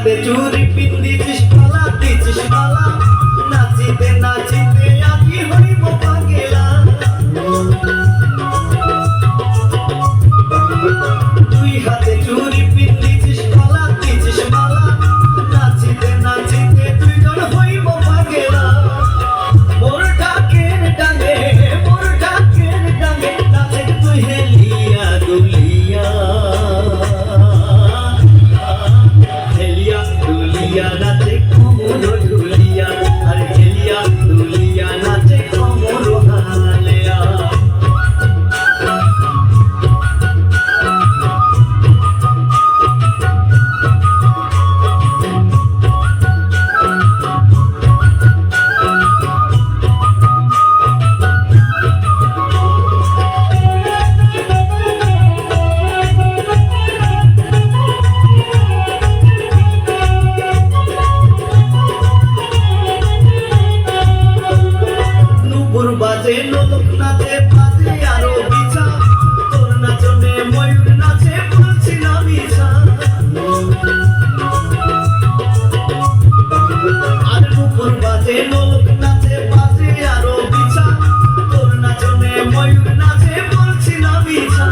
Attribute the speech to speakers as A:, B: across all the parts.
A: হাতে চুরি পিন্দিছিস মালা দিছিস মালা নাচিতে নাচিতে আজি হইব পাগেলা দুই হাতে চুরি পিন্দিছিস মালা দিছিস মালা নাচিতে নাচিতে দুইজন হইব পাগেলা মোর ডাকের ডাঙে নাচে তুই হেলিয়া দুলিয়া নাচে কমর ঢুলিয়া আর হেলিয়া দুলিয়া নাচে কমর হালিয়া বাজে লোক নাচে বাজে আরো বিছা তোর নাচনে ময়ূর নাচে বলছি না মিছা আর নুপুর বাজে লোক নাচে বাজে আরো বিছা তোর নাচনে ময়ূর নাচে বলছি না মিছা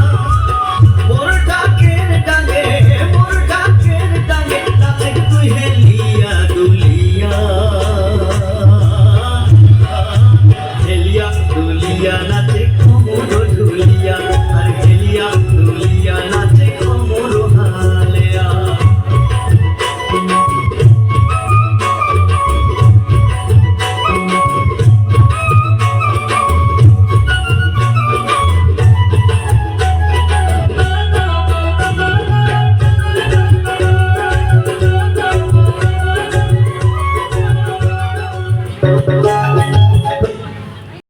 A: মোর ডাকের ডাঙে নাচে তুই হেলিয়া দুলিয়া দুলিয়া নাচে